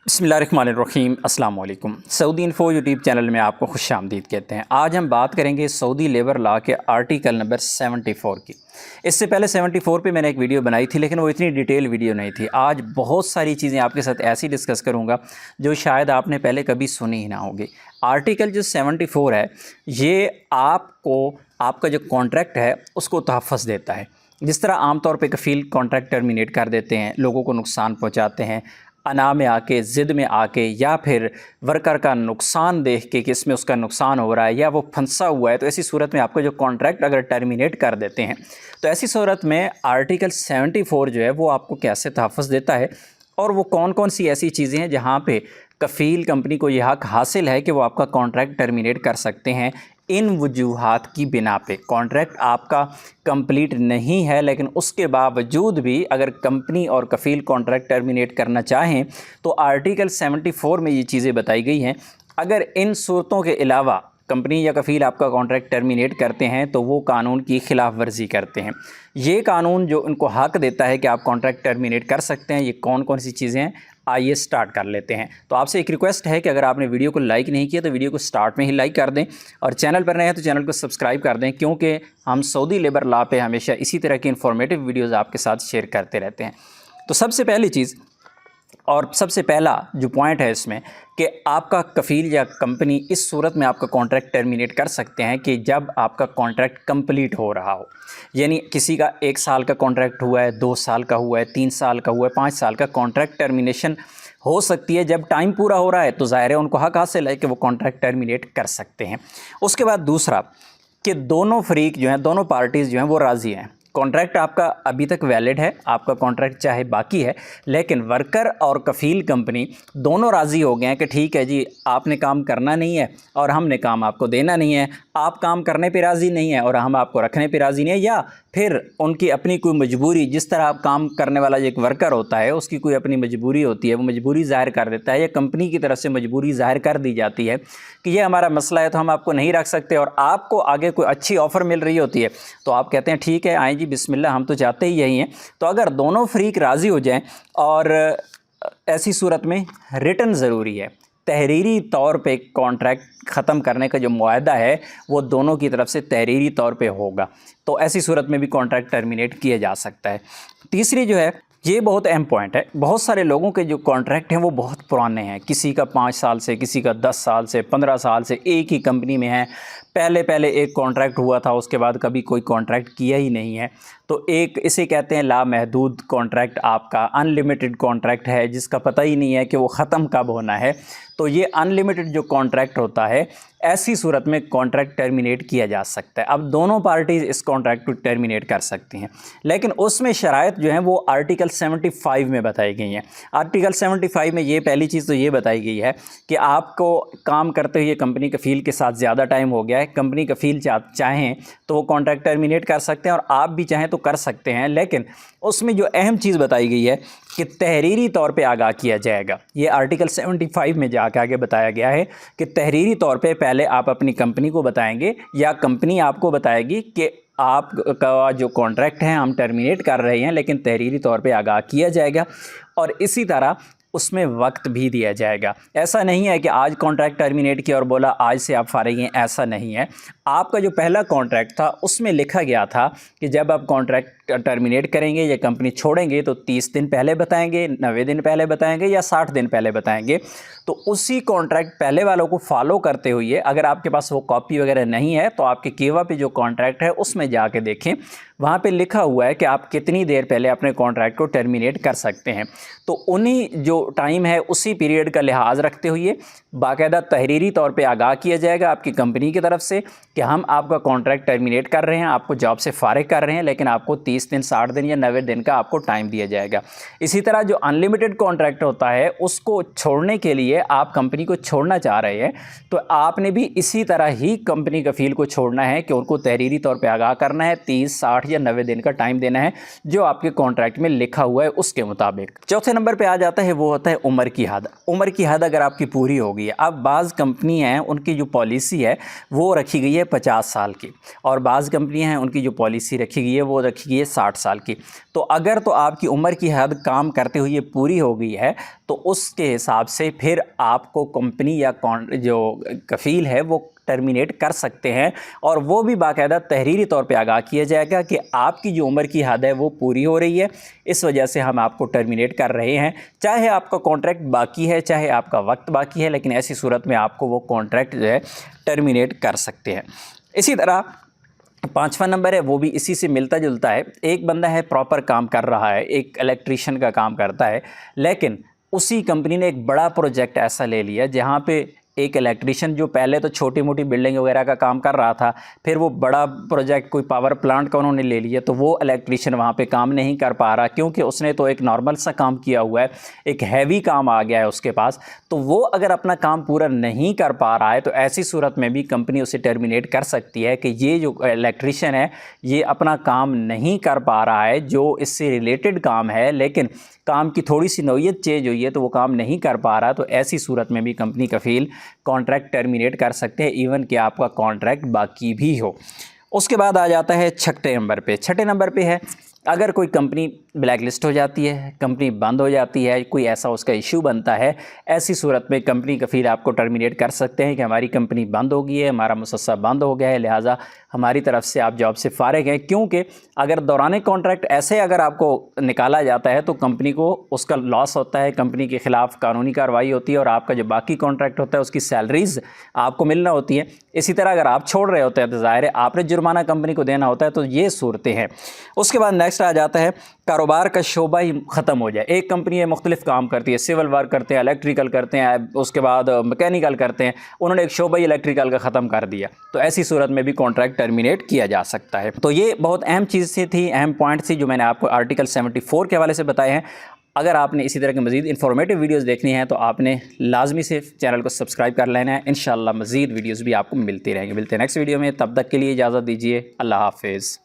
बिस्मिल्लाहिर्रहमानिर्रहीम अस्सलाम वालेकुम। सऊदी इन्फो यूट्यूब चैनल में आपको खुश आमदीद कहते हैं। आज हम बात करेंगे सऊदी लेबर लॉ के आर्टिकल नंबर 74 की। इससे पहले 74 पे मैंने एक वीडियो बनाई थी, लेकिन वो इतनी डिटेल वीडियो नहीं थी। आज बहुत सारी चीज़ें आपके साथ ऐसी डिस्कस करूँगा जो शायद आपने पहले कभी सुनी ही ना होगी। आर्टिकल जो 74 है ये आपको आपका जो कॉन्ट्रैक्ट है उसको तहफ़्फ़ुज़ देता है। जिस तरह आमतौर पे कफ़ील कॉन्ट्रैक्ट टर्मिनेट कर देते हैं, लोगों को नुकसान पहुँचाते हैं, अना में आके, ज़िद में आके, या फिर वर्कर का नुकसान देख के कि इसमें उसका नुकसान हो रहा है या वो फंसा हुआ है, तो ऐसी सूरत में आपका जो कॉन्ट्रैक्ट अगर टर्मिनेट कर देते हैं तो ऐसी सूरत में आर्टिकल 74 जो है वो आपको कैसे तहफ़्फ़ुज़ देता है और वो कौन कौन सी ऐसी चीज़ें हैं जहाँ पे कफ़ील कंपनी को यह हक़ हासिल है कि वो आपका कॉन्ट्रैक्ट टर्मिनेट कर सकते हैं। इन वजूहात की बिना पे कॉन्ट्रैक्ट आपका कंप्लीट नहीं है, लेकिन उसके बावजूद भी अगर कंपनी और कफ़ील कॉन्ट्रैक्ट टर्मिनेट करना चाहें तो आर्टिकल 74 में ये चीज़ें बताई गई हैं। अगर इन सूरतों के अलावा कंपनी या कफ़ील आपका कॉन्ट्रैक्ट टर्मिनेट करते हैं तो वो कानून की खिलाफ वर्जी करते हैं। ये कानून जो उनको हक़ देता है कि आप कॉन्ट्रैक्ट टर्मिनेट कर सकते हैं, ये कौन कौन सी चीज़ें हैं, आइए स्टार्ट कर लेते हैं। तो आपसे एक रिक्वेस्ट है कि अगर आपने वीडियो को लाइक नहीं किया तो वीडियो को स्टार्ट में ही लाइक कर दें, और चैनल पर नए हैं तो चैनल को सब्सक्राइब कर दें, क्योंकि हम सऊदी लेबर लॉ पे हमेशा इसी तरह की इन्फॉर्मेटिव वीडियोज़ आपके साथ शेयर करते रहते हैं। तो सबसे पहली चीज़ और सबसे पहला जो पॉइंट है इसमें कि आपका कफ़ील या कंपनी इस सूरत में आपका कॉन्ट्रैक्ट टर्मिनेट कर सकते हैं कि जब आपका कॉन्ट्रैक्ट कंप्लीट हो रहा हो। यानी किसी का 1 साल का कॉन्ट्रैक्ट हुआ है, 2 साल का हुआ है, 3 साल का हुआ है, 5 साल का कॉन्ट्रैक्ट टर्मिनेशन हो सकती है। जब टाइम पूरा हो रहा है तो ज़ाहिर है उनको हक़ हासिल है कि वो कॉन्ट्रैक्ट टर्मिनेट कर सकते हैं। उसके बाद दूसरा कि दोनों फरीक जो हैं, दोनों पार्टीज़ जो हैं वो राज़ी हैं। कॉन्ट्रैक्ट आपका अभी तक वैलिड है, आपका कॉन्ट्रैक्ट चाहे बाकी है, लेकिन वर्कर और कफ़ील कंपनी दोनों राज़ी हो गए हैं कि ठीक है जी, आपने काम करना नहीं है और हमने काम आपको देना नहीं है। आप काम करने पे राज़ी नहीं है और हम आपको रखने पे राज़ी नहीं है, या फिर उनकी अपनी कोई मजबूरी, जिस तरह आप काम करने वाला एक वर्कर होता है उसकी कोई अपनी मजबूरी होती है, वो मजबूरी ज़ाहिर कर देता है, या कंपनी की तरफ से मजबूरी ज़ाहिर कर दी जाती है कि ये हमारा मसला है तो हम आपको नहीं रख सकते, और आपको आगे कोई अच्छी ऑफ़र मिल रही होती है तो आप कहते हैं ठीक है आएँ जी बिस्मिल्लाह, हम तो चाहते ही यही हैं। तो अगर दोनों फरीक राज़ी हो जाएं, और ऐसी सूरत में रिटर्न ज़रूरी है, तहरीरी तौर पे कॉन्ट्रैक्ट ख़त्म करने का जो मुआहदा है वो दोनों की तरफ से तहरीरी तौर पे होगा, तो ऐसी सूरत में भी कॉन्ट्रैक्ट टर्मिनेट किया जा सकता है। तीसरी जो है, ये बहुत अहम पॉइंट है, बहुत सारे लोगों के जो कॉन्ट्रैक्ट हैं वो बहुत पुराने हैं, किसी का 5 साल से, किसी का 10 साल से, 15 साल से एक ही कंपनी में है। पहले एक कॉन्ट्रैक्ट हुआ था, उसके बाद कभी कोई कॉन्ट्रैक्ट किया ही नहीं है, तो एक इसे कहते हैं लामहदूद कॉन्ट्रैक्ट, आपका अनलिमिटेड कॉन्ट्रैक्ट है जिसका पता ही नहीं है कि वो ख़त्म कब होना है। तो ये अनलिमिटेड जो कॉन्ट्रैक्ट होता है, ऐसी सूरत में कॉन्ट्रैक्ट टर्मिनेट किया जा सकता है। अब दोनों पार्टीज़ इस कॉन्ट्रैक्ट को टर्मिनेट कर सकती हैं, लेकिन उसमें शराइत जो हैं वो आर्टिकल 75 में बताई गई हैं। आर्टिकल 75 में ये पहली चीज़ तो ये बताई गई है कि आपको काम करते हुए कंपनी कफ़ील के साथ ज़्यादा टाइम हो गया है, कंपनी कफ़ील चाहें तो वो कॉन्ट्रैक्ट टर्मिनेट कर सकते हैं और आप भी चाहें तो कर सकते हैं, लेकिन उसमें जो अहम चीज़ बताई गई है कि तहरीरी तौर पे आगाह किया जाएगा। ये आर्टिकल 75 में जाके आगे बताया गया है कि तहरीरी तौर पे पहले आप अपनी कंपनी को बताएंगे या कंपनी आपको बताएगी कि आपका जो कॉन्ट्रैक्ट है हम टर्मिनेट कर रहे हैं, लेकिन तहरीरी तौर पे आगाह किया जाएगा, और इसी तरह उसमें वक्त भी दिया जाएगा। ऐसा नहीं है कि आज कॉन्ट्रैक्ट टर्मिनेट किया और बोला आज से आप फारिग हैं, ऐसा नहीं है। आपका जो पहला कॉन्ट्रैक्ट था उसमें लिखा गया था कि जब आप कॉन्ट्रैक्ट टर्मिनेट करेंगे या कंपनी छोड़ेंगे तो 30 दिन पहले बताएंगे, 90 दिन पहले बताएंगे या 60 दिन पहले बताएंगे। तो उसी कॉन्ट्रैक्ट पहले वालों को फॉलो करते हुए, अगर आपके पास वो कॉपी वगैरह नहीं है तो आपके केवा पे जो कॉन्ट्रैक्ट है उसमें जाके देखें, वहाँ पे लिखा हुआ है कि आप कितनी देर पहले अपने कॉन्ट्रैक्ट को टर्मिनेट कर सकते हैं। तो उन्हीं जो टाइम है उसी पीरियड का लिहाज रखते हुए बाकायदा तहरीरी तौर पे आगाह किया जाएगा आपकी कंपनी की तरफ से कि हम आपका कॉन्ट्रैक्ट टर्मिनेट कर रहे हैं, आपको जॉब से फारिग कर रहे हैं, लेकिन आपको 30 दिन, 60 दिन या 90 दिन का आपको टाइम दिया जाएगा। इसी तरह जो अनलिमिटेड कॉन्ट्रैक्ट होता है उसको छोड़ने के लिए, आप कंपनी को छोड़ना चाह रहे हैं तो आपने भी इसी तरह ही कंपनी कफ़ील को छोड़ना है कि उनको तहरीरी तौर पर आगाह करना है, 30, 60 या 90 दिन का टाइम देना है जो आपके कॉन्ट्रैक्ट में लिखा हुआ है उसके मुताबिक। चौथे नंबर पे आ जाता है, वो होता है उम्र की हद। उम्र की हद अगर आपकी पूरी होगी, अब बाज़ कंपनी हैं उनकी जो पॉलिसी है वो रखी गई है 50 سال کی، اور بعض کنپنیاں ہیں ان کی جو پالیسی رکھی گئی ہے وہ رکھی گئی ہے 60 سال کی۔ تو اگر تو آپ کی عمر کی حد کام کرتے ہوئے پوری ہو گئی ہے تو اس کے حساب سے پھر آپ کو کمپنی یا جو کفیل ہے وہ ٹرمینیٹ کر سکتے ہیں، اور وہ بھی باقاعدہ تحریری طور پہ آگاہ کیا جائے گا کہ آپ کی جو عمر کی حد ہے وہ پوری ہو رہی ہے، اس وجہ سے ہم آپ کو ٹرمینیٹ کر رہے ہیں، چاہے آپ کا کانٹریکٹ باقی ہے چاہے آپ کا وقت باقی ہے، لیکن ایسی صورت میں آپ کو وہ کانٹریکٹ جو ہے ٹرمینیٹ کر سکتے ہیں۔ اسی طرح 5واں نمبر ہے وہ بھی اسی سے ملتا جلتا ہے۔ ایک بندہ ہے پراپر کام کر رہا ہے، ایک الیکٹریشین کا کام کرتا ہے، لیکن اسی کمپنی نے ایک بڑا پروجیکٹ ایسا لے لیا جہاں پہ ایک الیکٹریشین جو پہلے تو چھوٹی موٹی بلڈنگ وغیرہ کا کام کر رہا تھا، پھر وہ بڑا پروجیکٹ کوئی پاور پلانٹ کا انہوں نے لے لیا، تو وہ الیکٹریشین وہاں پہ کام نہیں کر پا رہا کیونکہ اس نے تو ایک نارمل سا کام کیا ہوا ہے، ایک ہیوی کام آ گیا ہے اس کے پاس، تو وہ اگر اپنا کام پورا نہیں کر پا رہا ہے تو ایسی صورت میں بھی کمپنی اسے ٹرمینیٹ کر سکتی ہے کہ یہ جو الیکٹریشین ہے یہ اپنا کام نہیں کر پا رہا ہے، جو اس سے ریلیٹڈ کام ہے لیکن کام کی تھوڑی سی نوعیت چینج ہوئی ہے تو وہ کام نہیں کر پا رہا، تو ایسی صورت میں بھی کمپنی کفیل کانٹریکٹ ٹرمینیٹ کر سکتے ہیں ایون کہ آپ کا کانٹریکٹ باقی بھی ہو۔ اس کے بعد آ جاتا ہے چھٹے نمبر پہ۔ چھٹے نمبر پہ ہے اگر کوئی کمپنی بلیک لسٹ ہو جاتی ہے، کمپنی بند ہو جاتی ہے، کوئی ایسا اس کا ایشو بنتا ہے، ایسی صورت میں کمپنی کفیل آپ کو ٹرمینیٹ کر سکتے ہیں کہ ہماری کمپنی بند ہو گئی ہے، ہمارا مسسہ بند ہو گیا ہے، لہٰذا ہماری طرف سے آپ جاب سے فارغ ہیں، کیونکہ اگر دوران کانٹریکٹ ایسے اگر آپ کو نکالا جاتا ہے تو کمپنی کو اس کا لاس ہوتا ہے، کمپنی کے خلاف قانونی کارروائی ہوتی ہے اور آپ کا جو باقی کانٹریکٹ ہوتا ہے اس کی سیلریز آپ کو ملنا ہوتی ہیں۔ اسی طرح اگر آپ چھوڑ رہے ہوتے ہیں تو ظاہر ہے آپ نے جرمانہ کمپنی کو دینا ہوتا ہے، تو یہ صورتیں ہیں۔ اس کے بعد نیکسٹ آ جاتا ہے کاروبار کا شعبہ ہی ختم ہو جائے۔ ایک کمپنی ہے مختلف کام کرتی ہے، سول ورک کرتے ہیں، الیکٹریکل کرتے ہیں، اس کے بعد میکینیکل کرتے ہیں، انہوں نے ایک شعبہ ہی الیکٹریکل کا ختم کر دیا، تو ایسی صورت میں بھی کانٹریکٹ ٹرمینیٹ کیا جا سکتا ہے۔ تو یہ بہت اہم چیزیں تھی، اہم پوائنٹس تھی جو میں نے آپ کو آرٹیکل 74 کے حوالے سے بتائے ہیں۔ اگر آپ نے اسی طرح کے مزید انفارمیٹیو ویڈیوز دیکھنی ہیں تو آپ نے لازمی سے چینل کو سبسکرائب کر لینا ہے، انشاءاللہ مزید ویڈیوز بھی آپ کو ملتی رہیں گے۔ ملتے ہیں نیکسٹ ویڈیو میں، تب تک کے لیے اجازت دیجیے، اللہ حافظ۔